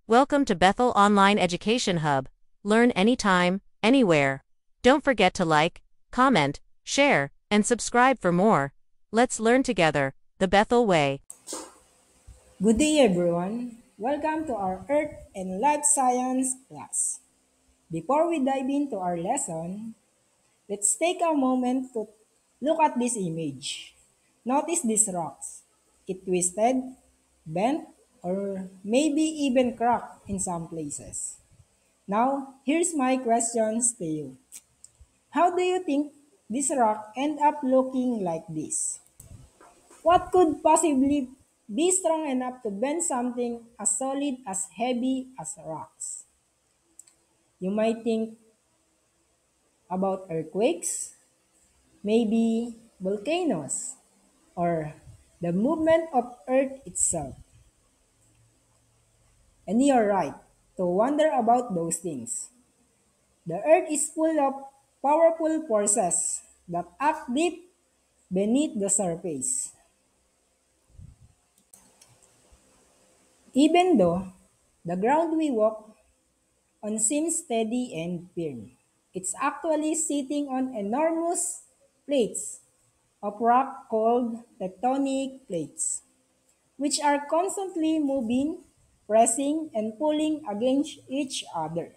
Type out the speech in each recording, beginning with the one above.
Welcome to Bethel Online Education Hub. Learn anytime, anywhere. Don't forget to like, comment, share, and subscribe for more. Let's learn together, the Bethel way. Good day, everyone. Welcome to our Earth and Life Science class. Before we dive into our lesson, let's take a moment to look at this image. Notice these rocks. It twisted, bent, or maybe even cracked in some places. Now, here's my questions to you. How do you think this rock end up looking like this? What could possibly be strong enough to bend something as solid as heavy as rocks? You might think about earthquakes, maybe volcanoes, or the movement of Earth itself. And you're right to wonder about those things. The Earth is full of powerful forces that act deep beneath the surface. Even though the ground we walk on seems steady and firm, it's actually sitting on enormous plates of rock called tectonic plates, which are constantly moving, pressing, and pulling against each other.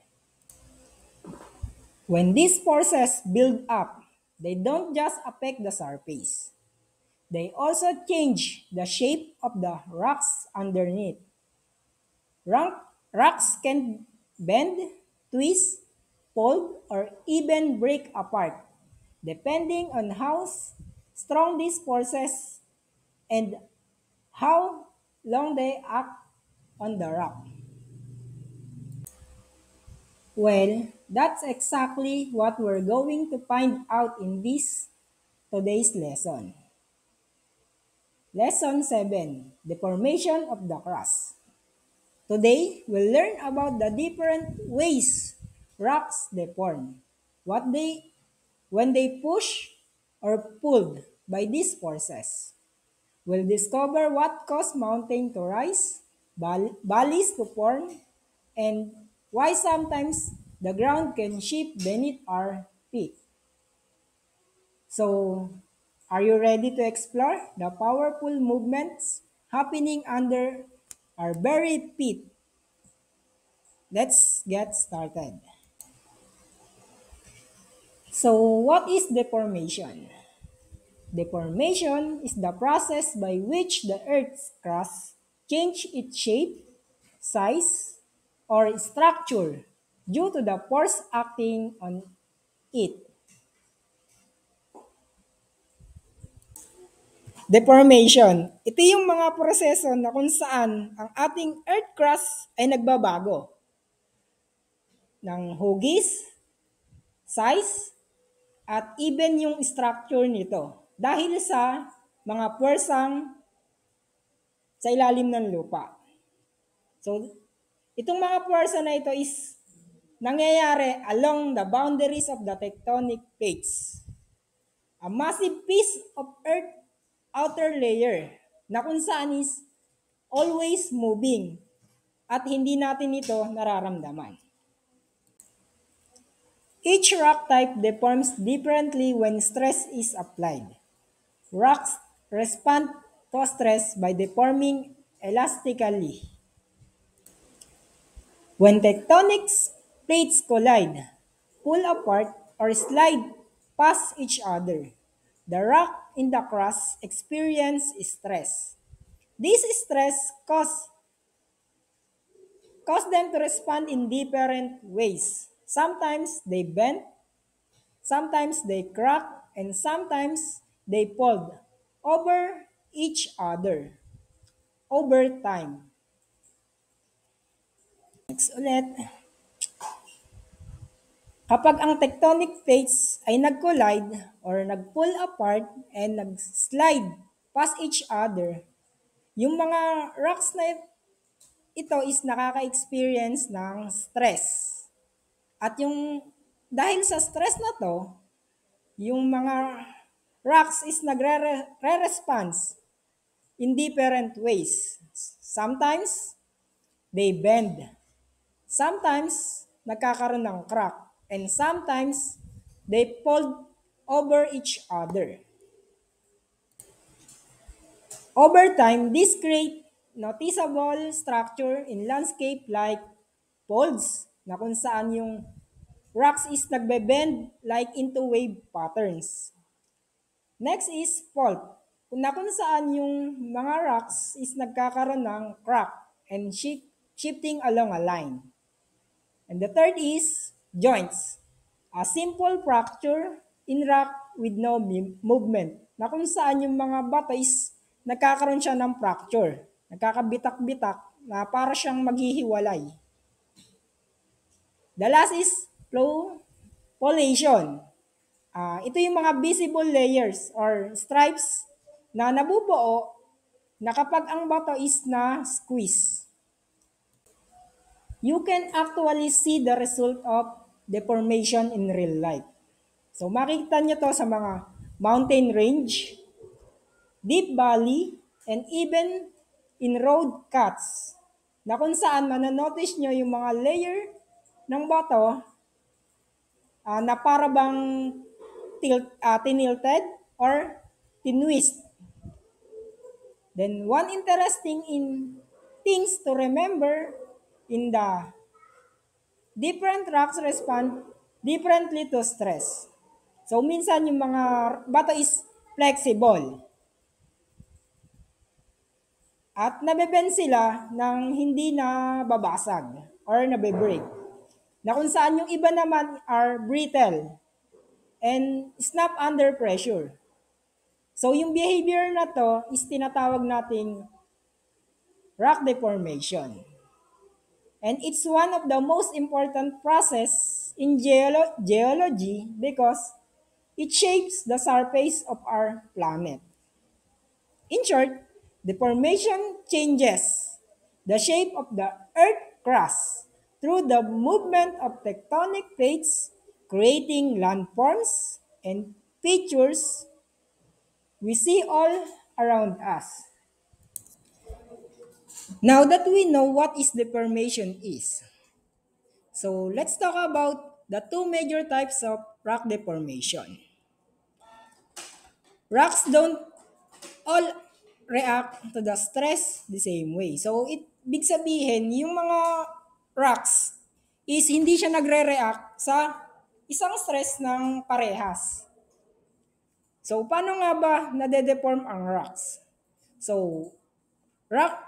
When these forces build up, they don't just affect the surface, they also change the shape of the rocks underneath. Rocks can bend, twist, fold, or even break apart, depending on how strong these forces and how long they act on the rock. Well, that's exactly what we're going to find out in this today's lesson. Lesson 7, the formation of the crust. Today, we'll learn about the different ways rocks deform, what they when they push or pulled by these forces. We'll discover what caused mountains to rise, valleys to form, and why sometimes the ground can shift beneath our feet. So, are you ready to explore the powerful movements happening under our very feet? Let's get started. So, what is deformation? Deformation is the process by which the Earth's crust change its shape, size, or structure due to the force acting on it. Deformation. Ito yung mga proseso na kung saan ang ating Earth crust ay nagbabago ng hugis, size, at even yung structure nito dahil sa mga puwersang sa ilalim ng lupa. So, itong mga puwersa na ito is nangyayari along the boundaries of the tectonic plates. A massive piece of Earth outer layer na kung saan is always moving at hindi natin ito nararamdaman. Each rock type deforms differently when stress is applied. Rocks respond to stress by deforming elastically. When tectonic plates collide, pull apart, or slide past each other, the rock in the crust experience stress. This stress cause them to respond in different ways. Sometimes they bend, sometimes they crack, and sometimes they fold over each other over time. Next ulit. Kapag ang tectonic plates ay nag-collide or nag-pull apart and nag-slide past each other, yung mga rocks na ito is nakaka-experience ng stress. At yung dahil sa stress na to, yung mga rocks is nagre-response in different ways. Sometimes they bend, Sometimes, nagkakaroon ng crack. And sometimes, they fold over each other. Over time, this create noticeable structure in landscape like folds na kung saan yung rocks is nagbe-bend like into wave patterns. Next is fault, kung saan yung mga rocks is nagkakaroon ng crack and shifting along a line. And the third is joints, a simple fracture in rock with no movement, na kung saan yung mga bato is nagkakaroon siya ng fracture, nagkakabitak-bitak na para siyang maghihiwalay. The last is flow polation. Ito yung mga visible layers or stripes na nabubuo na kapag ang bato is na squeeze. You can actually see the result of deformation in real life. So makikita nyo to sa mga mountain range, deep valley, and even in road cuts na kung saan mananotice nyo yung mga layer ng bato na para bang tinilted or tinwist. Then one interesting things to remember in the different rocks respond differently to stress. So minsan yung mga bato is flexible at nabebend sila nang hindi na babasag or nabe-break. Na kung saan yung iba naman are brittle and snap under pressure. So yung behavior na to is tinatawag nating rock deformation. And it's one of the most important process in geology because it shapes the surface of our planet. In short, deformation changes the shape of the Earth crust through the movement of tectonic plates, creating landforms and features we see all around us. Now that we know what is deformation is, so let's talk about the two major types of rock deformation. Rocks don't all react to the stress the same way. So, big sabihin, yung mga rocks is hindi siya nagre-react sa isang stress ng parehas. So, paano nga ba nade-deform ang rocks? So,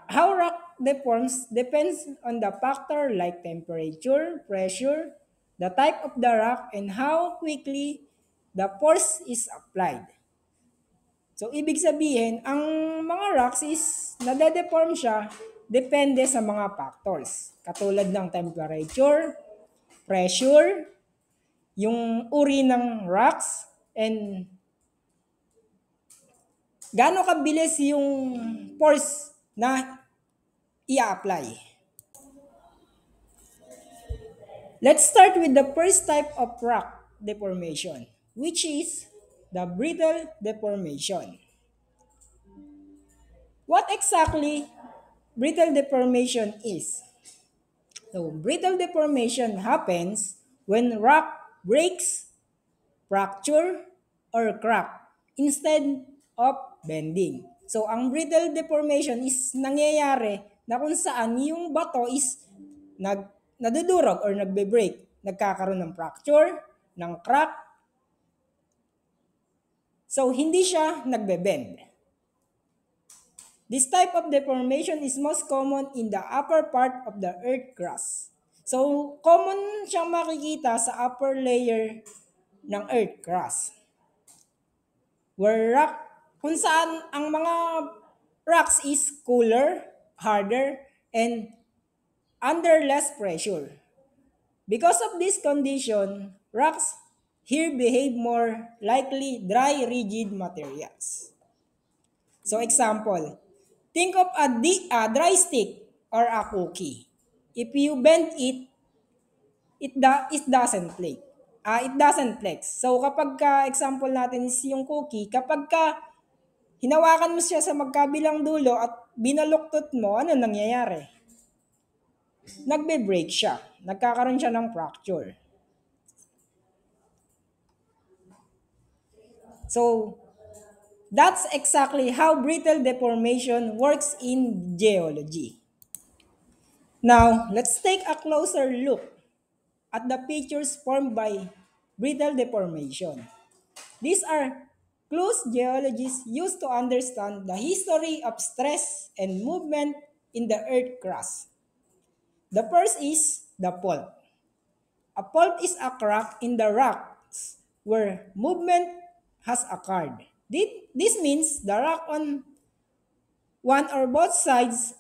how rock deforms depends on the factor like temperature, pressure, the type of the rock, and how quickly the force is applied. So, ibig sabihin, ang mga rocks is nade-deform siya depende sa mga factors. Katulad ng temperature, pressure, yung uri ng rocks, and gaano kabilis yung force na i-apply. Let's start with the first type of rock deformation, which is the brittle deformation. What exactly brittle deformation is? So, brittle deformation happens when rock breaks, fracture, or crack instead of bending. So, ang brittle deformation is nangyayari na kung saan yung bato is nadudurog or nagbe-break. Nagkakaroon ng fracture, ng crack. So, hindi siya nagbe-bend. This type of deformation is most common in the upper part of the earth crust. So, common siyang makikita sa upper layer ng earth crust. Kung saan ang mga rocks is cooler, harder, and under less pressure. Because of this condition, rocks here behave more likely dry, rigid materials. So example, think of a dry stick or a cookie. If you bend it, it doesn't flake. It doesn't flex. So kapag example natin is yung cookie, kapag hinawakan mo siya sa magkabilang dulo at binaluktot mo, ano nangyayari? nagbe-break siya. Nagkakaroon siya ng fracture. So, that's exactly how brittle deformation works in geology. Now, let's take a closer look at the features formed by brittle deformation. These are clues geologists use to understand the history of stress and movement in the earth crust. The first is the fault. A fault is a crack in the rocks where movement has occurred. This means the rock on one or both sides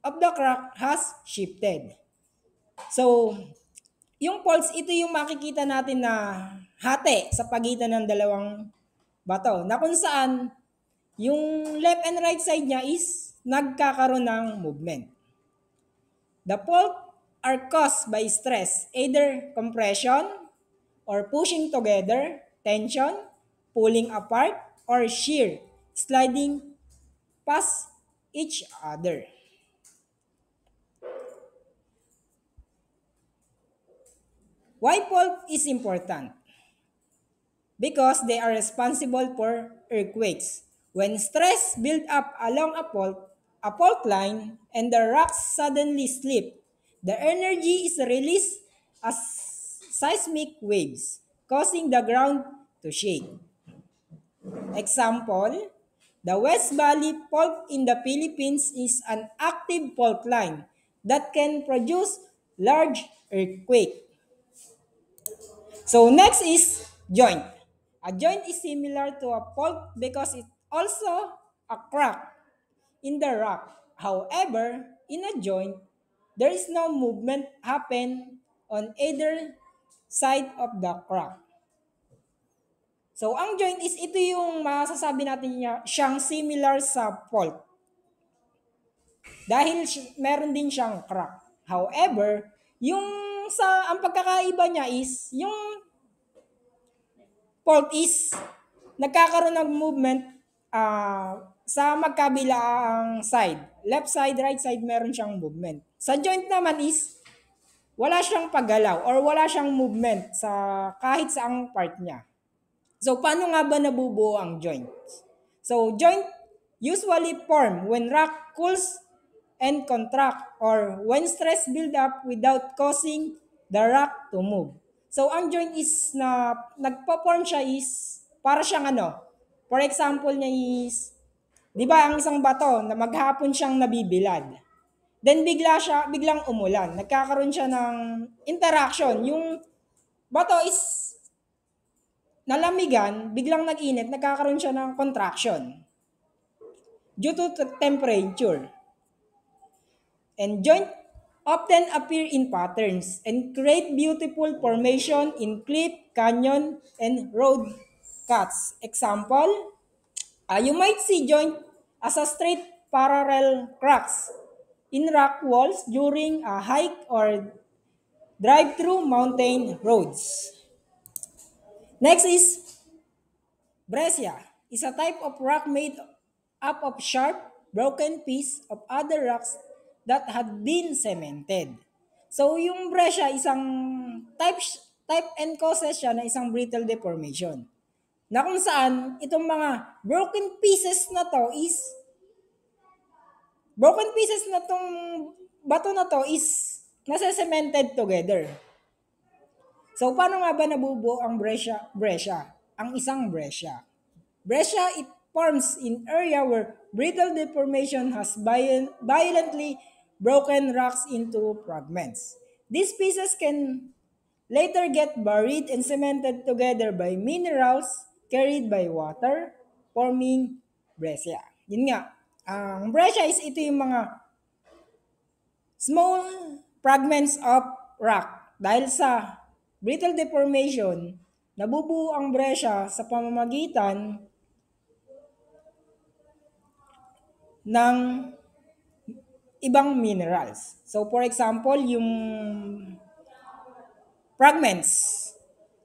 of the crack has shifted. So, yung faults, ito yung makikita natin na hati sa pagitan ng dalawang bato na kung saan yung left and right side niya is nagkakaroon ng movement. The fault are caused by stress, either compression or pushing together, tension, pulling apart, or shear, sliding past each other. Why fault is important? Because they are responsible for earthquakes. When stress builds up along a fault line, and the rocks suddenly slip, the energy is released as seismic waves, causing the ground to shake. Example, the West Valley Fault in the Philippines is an active fault line that can produce large earthquake. So next is joint. A joint is similar to a fault because it's also a crack in the rock. However, in a joint, there is no movement happen on either side of the crack. So, ang joint is ito yung masasabi natin siyang similar sa fault. Dahil meron din siyang crack. However, yung ang pagkakaiba niya is, yung fault is nagkakaroon ng movement sa magkabilang side. Left side, right side, meron siyang movement. Sa joint naman is, wala siyang paggalaw or wala siyang movement sa kahit saang part niya. So, paano nga ba nabubuo ang joint? So, joint usually form when rock cools and contract or when stress build up without causing the rock to move. So, ang joint is na nagpo-form siya is para siyang for example niya is, di ba ang isang bato na maghapon siyang nabibilad. Then biglang umulan. Nagkakaroon siya ng interaction. Yung bato is nalamigan, biglang nag-init, nagkakaroon siya ng contraction due to temperature. And joint often appear in patterns and create beautiful formation in cliff, canyon, and road cuts. Example, you might see joint as a straight parallel cracks in rock walls during a hike or drive through mountain roads. Next is breccia. Is a type of rock made up of sharp, broken piece of other rocks that had been cemented. So yung breccia isang type and causes siya na isang brittle deformation. Na kung saan itong mga broken pieces na tong bato na to is nasa-cemented together. So, paano nga ba nabubuo ang breccia? Ang isang breccia. Breccia, it forms in area where brittle deformation has violently broken rocks into fragments. These pieces can later get buried and cemented together by minerals carried by water, forming breccia. Yun nga, ang breccia is ito yung mga small fragments of rock. Dahil sa brittle deformation, nabubuo ang breccia sa pamamagitan ng ibang minerals. So for example, yung fragments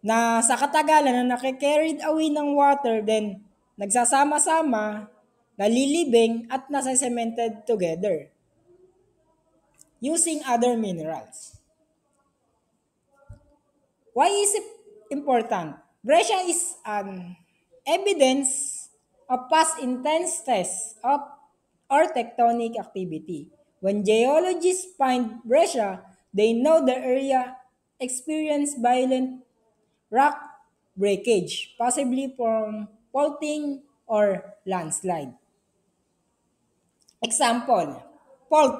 na sa katagalan na nakikarried away ng water, then nagsasama-sama, nalilibing at nasa-cemented together. using other minerals. Why is it important? Brescia is an evidence of past intense tests of or tectonic activity. When geologists find breccia, they know the area experienced violent rock breakage, possibly from faulting or landslide. Example, fault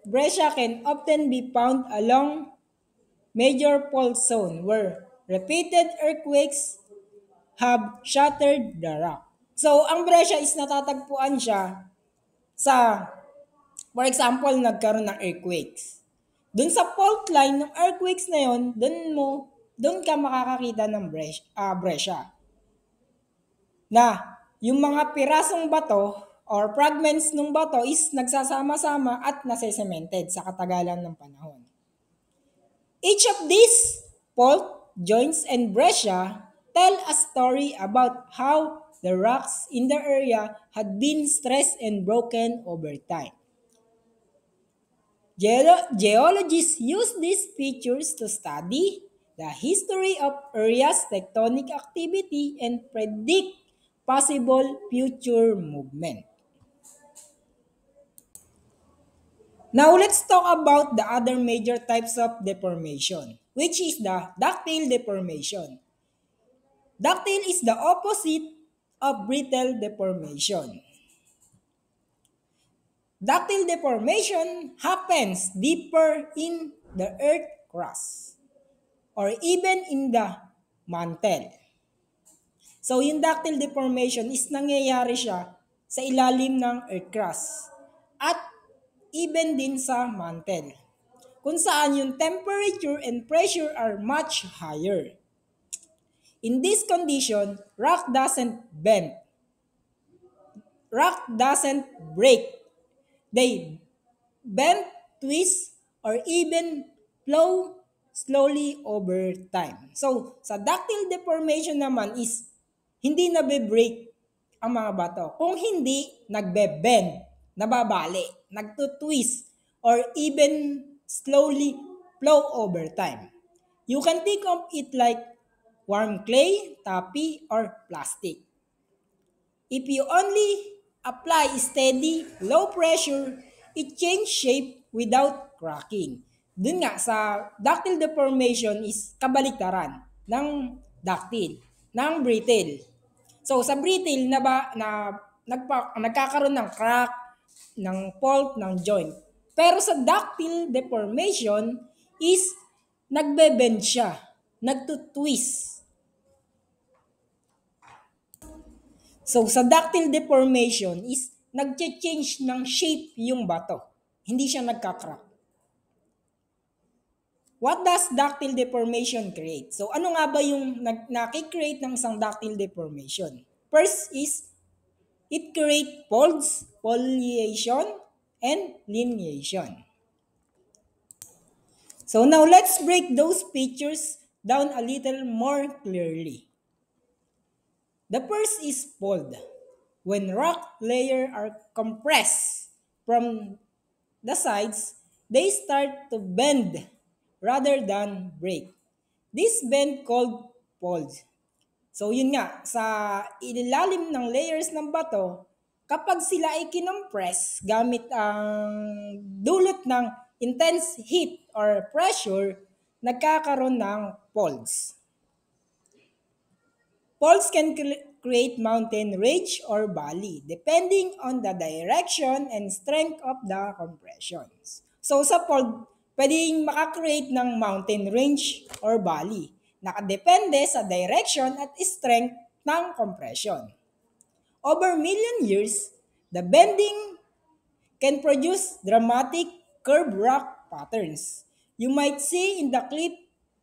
breccia can often be found along major fault zone where repeated earthquakes have shattered the rock. So, ang breccia is natatagpuan siya sa, for example, nagkaroon ng earthquakes. Doon sa fault line ng earthquakes na yon, doon ka makakakita ng breccia. Na yung mga pirasong bato or fragments ng bato is nagsasama-sama at nase-cemented sa katagalan ng panahon. Each of these fault, joints, and breccia tell a story about how the rocks in the area had been stressed and broken over time. Geologists use these features to study the history of areas' tectonic activity and predict possible future movement. Now let's talk about the other major types of deformation, which is the ductile deformation. Ductile is the opposite of brittle deformation. Ductile deformation happens deeper in the earth crust or even in the mantle. So yung ductile deformation is nangyayari siya sa ilalim ng earth crust at even din sa mantle, kung saan yung temperature and pressure are much higher. In this condition, rock doesn't bend. Rock doesn't break. They bend, twist, or even flow slowly over time. So, sa ductile deformation naman is hindi nabe-break ang mga bato. Kung hindi, nagbe-bend, nababali, nagtutwist, or even slowly flow over time. You can think of it like warm clay, taffy, or plastic. If you only apply steady, low pressure, it change shape without cracking. Dun nga, sa ductile deformation is kabaliktaran ng ductile, ng brittle. So, sa brittle, nagkakaroon ng crack, ng fault, ng joint. Pero sa ductile deformation is nagbe-bend siya, nagtutwist. So, sa ductile deformation is nagche-change ng shape yung bato. Hindi siya nagka-crack. What does ductile deformation create? So, ano nga ba yung nakikreate ng isang ductile deformation? First is, it create folds, foliation, and lineation. So, now let's break those features down a little more clearly. The first is fold. When rock layers are compressed from the sides, they start to bend rather than break. This bend called fold. So yun nga, sa ilalim ng layers ng bato, kapag sila ay kinompress gamit ang dulot ng intense heat or pressure, nagkakaroon ng folds. Folds can create mountain range or valley depending on the direction and strength of the compressions. So sa fold, pwedeng makakreate ng mountain range or valley. Nakadepende sa direction at strength ng compression. Over million years, the bending can produce dramatic curved rock patterns you might see in the cliff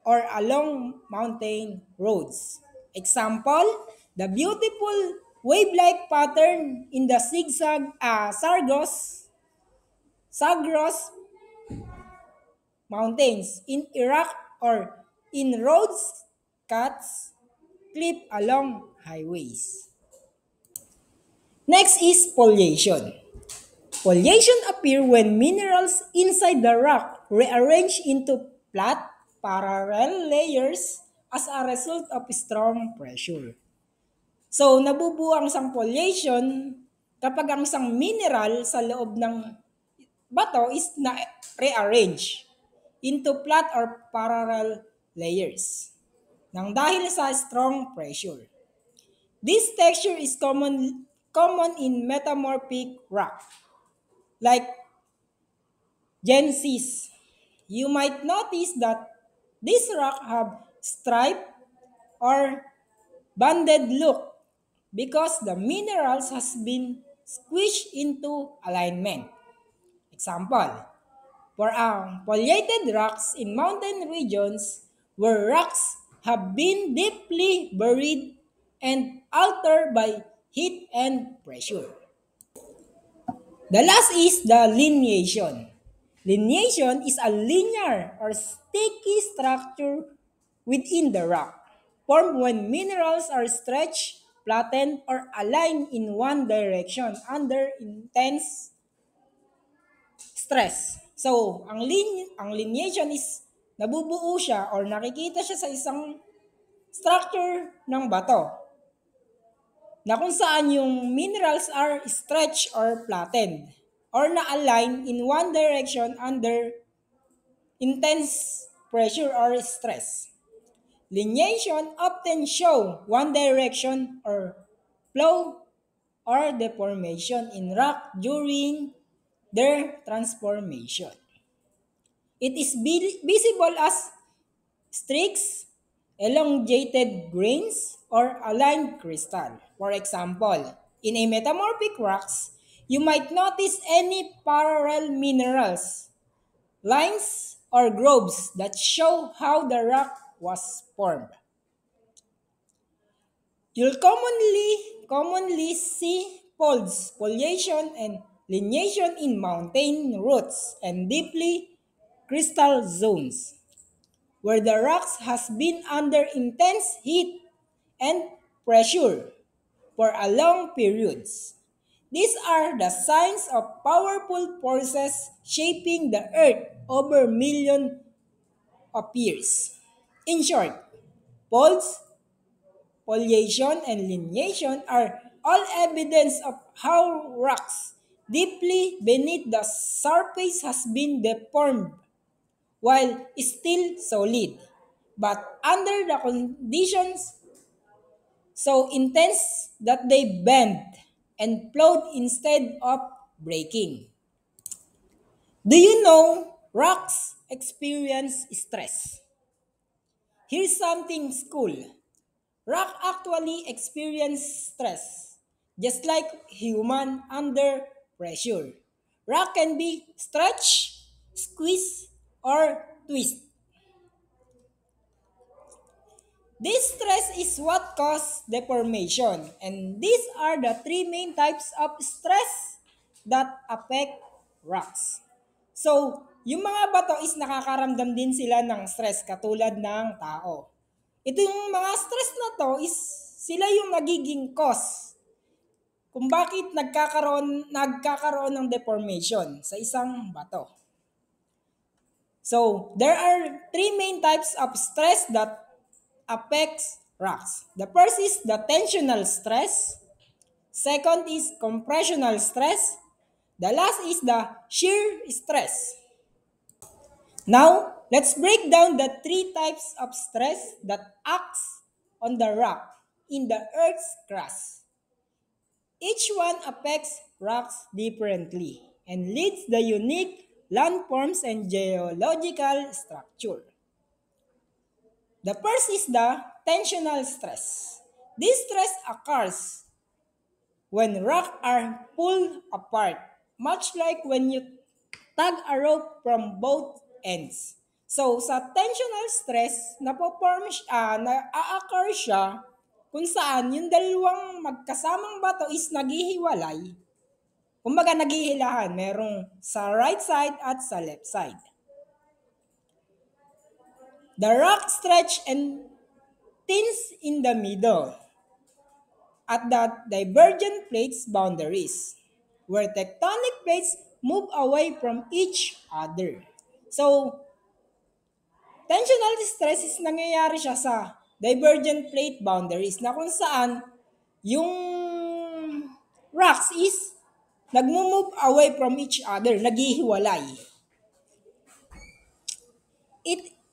or along mountain roads. Example, the beautiful wave-like pattern in the Zagros Mountains in Iraq or in roads cuts cliff along highways. Next is foliation. Foliation appear when minerals inside the rock rearrange into flat, parallel layers as a result of strong pressure. So, nabubuo ang isang foliation kapag ang isang mineral sa loob ng bato is na-rearrange into flat or parallel layers nang dahil sa strong pressure. This texture is common in metamorphic rock like Genesis. You might notice that these rock have striped or banded look because the minerals has been squished into alignment. Example, for foliated rocks in mountain regions where rocks have been deeply buried and altered by heat and pressure. The last is the lineation. Lineation is a linear or sticky structure within the rock, formed when minerals are stretched, flattened, or aligned in one direction under intense stress. So, ang lineation is nabubuo siya or nakikita siya sa isang structure ng bato na kung saan yung minerals are stretched or flattened or na-align in one direction under intense pressure or stress. Lineation often show one direction or flow or deformation in rock during their transformation. It is visible as streaks, elongated grains, or aligned crystal. For example, in a metamorphic rocks, you might notice any parallel minerals, lines, or grooves that show how the rock was formed. You'll commonly see folds, foliation, and lineation in mountain roots and deeply crystal zones, where the rocks has been under intense heat and pressure for a long periods. These are the signs of powerful forces shaping the earth over millions of years. In short, folds, foliation, and lineation are all evidence of how rocks deeply beneath the surface has been deformed while still solid, but under the conditions so intense that they bend and float instead of breaking. Do you know rocks experience stress? Here's something cool. Rock actually experience stress, just like human under pressure. Rock can be stretched, squeezed, or twist. This stress is what causes deformation, and these are the three main types of stress that affect rocks. So, yung mga bato is nakakaramdam din sila ng stress katulad ng tao. Ito yung mga stress na to is sila yung nagiging cause kung bakit nagkakaroon ng deformation sa isang bato. So, there are three main types of stress that affects rocks. The first is the tensional stress. Second is compressional stress. The last is the shear stress. Now, let's break down the three types of stress that acts on the rock in the Earth's crust. Each one affects rocks differently and leads the unique landforms and geological structure. The first is the tensional stress. This stress occurs when rocks are pulled apart, much like when you tug a rope from both ends. So, sa tensional stress, na-occur siya kung saan yung dalawang magkasamang bato is naghihiwalay. Kumbaga naghihilahan, merong sa right side at sa left side. The rock stretch and thins in the middle at the divergent plates boundaries. where tectonic plates move away from each other. So, tensional stress is nangyayari siya sa divergent plate boundaries na kung saan yung rocks is nagmo-move away from each other, naghihiwalay.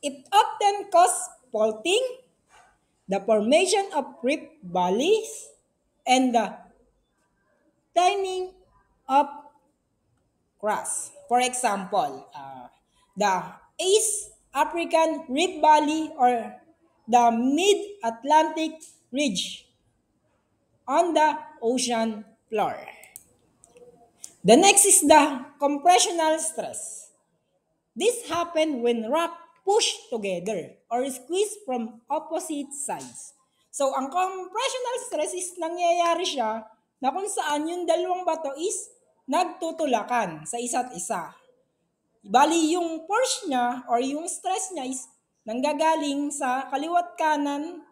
It often causes faulting, the formation of rift valleys, and the thinning of crust. For example, the East African Rift Valley or the Mid-Atlantic Ridge on the ocean floor. The next is the compressional stress. This happens when rock push together or squeeze from opposite sides. So, ang compressional stress is nangyayari siya na kung saan yung dalawang bato is nagtutulakan sa isa't isa. Bali, yung force niya or yung stress niya is nanggagaling sa kaliwat kanan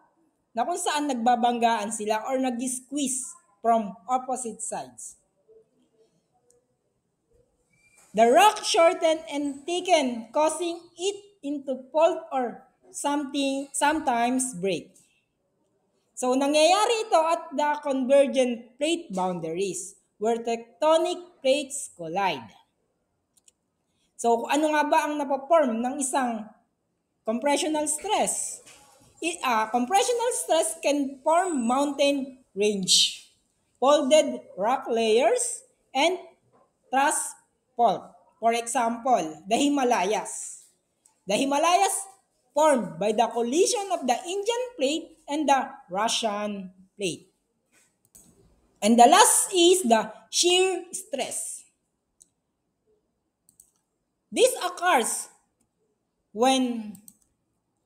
na kung saan nagbabanggaan sila or nag-squeeze from opposite sides. The rock shortened and thickened, causing it into fault or sometimes break. So, nangyayari ito at the convergent plate boundaries where tectonic plates collide. So, ano nga ba ang napaform ng isang compressional stress? Compressional stress can form mountain range, folded rock layers, and thrust fault. For example, the Himalayas. The Himalayas formed by the collision of the Indian plate and the Russian plate. And the last is the shear stress. This occurs when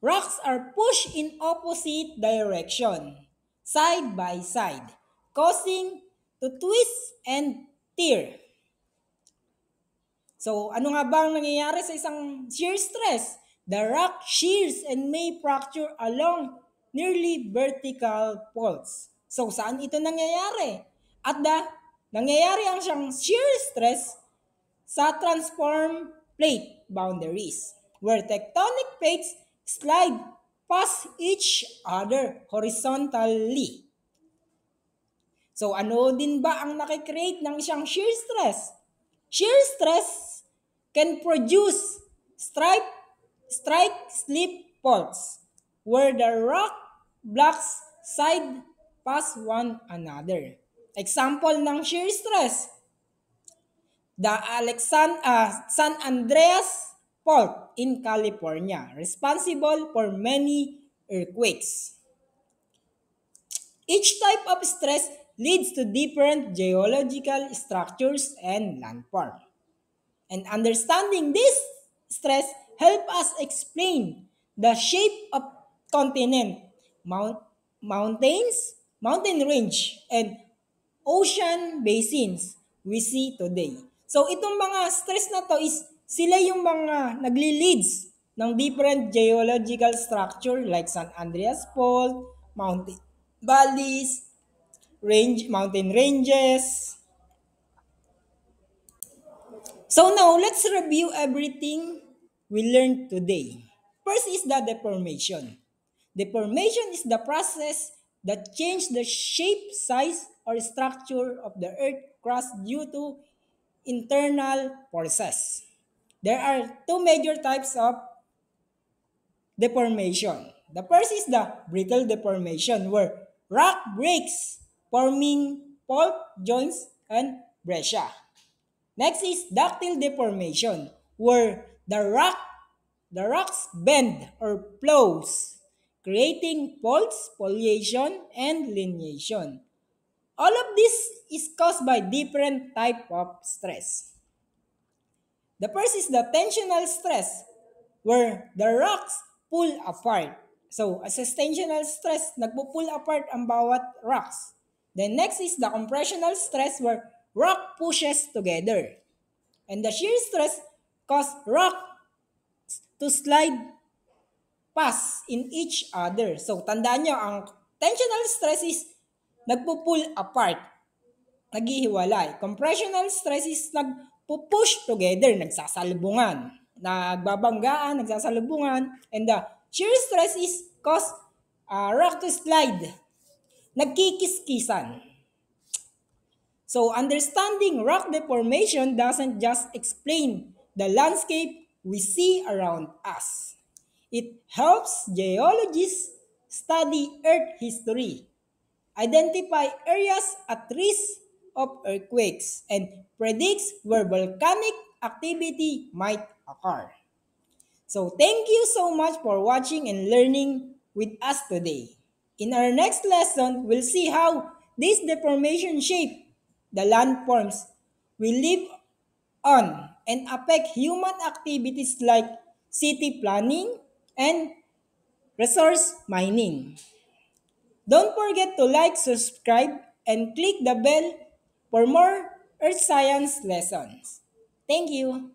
rocks are pushed in opposite direction, side by side, causing to twist and tear. So, ano nga ba ang nangyayari sa isang shear stress? The rock shears and may fracture along nearly vertical faults. So, saan ito nangyayari? Nangyayari ang siyang shear stress sa transform plate boundaries, where tectonic plates slide past each other horizontally. So, ano din ba ang nakikreate ng isang shear stress? Shear stress can produce strike-slip faults where the rock blocks side past one another. Example ng shear stress, the San Andreas Fault in California, responsible for many earthquakes. Each type of stress leads to different geological structures and landform. And understanding this stress help us explain the shape of continent, mountains, mountain range, and ocean basins we see today. So itong mga stress na to is sila yung mga nagli-leads ng different geological structure like San Andreas Fault, mountain valleys, mountain ranges. So now, let's review everything we learned today. First is the deformation. Deformation is the process that changes the shape, size, or structure of the earth crust due to internal forces. There are two major types of deformation. The first is the brittle deformation where rock breaks, forming fault joints and breccia. Next is ductile deformation, where the rocks bend or flows, creating faults, foliation, and lineation. All of this is caused by different type of stress. The first is the tensional stress, where the rocks pull apart. So, as a tensional stress, nagpo-pull apart ang bawat rocks. Then next is the compressional stress, where rock pushes together. And the shear stress causes rock to slide past in each other. So, tandaan nyo, ang tensional stress is nagpo-pull apart. naghihiwalay. Compressional stress is nagpo-push together, nagsasalubungan. Nagbabanggaan, nagsasalubungan. And the shear stress is cause rock to slide, nagkikiskisan. So understanding rock deformation doesn't just explain the landscape we see around us. It helps geologists study Earth history, identify areas at risk of earthquakes, and predicts where volcanic activity might occur. So thank you so much for watching and learning with us today. In our next lesson, we'll see how this deformation shape the landforms we live on and affect human activities like city planning and resource mining. Don't forget to like, subscribe, and click the bell for more earth science lessons. Thank you.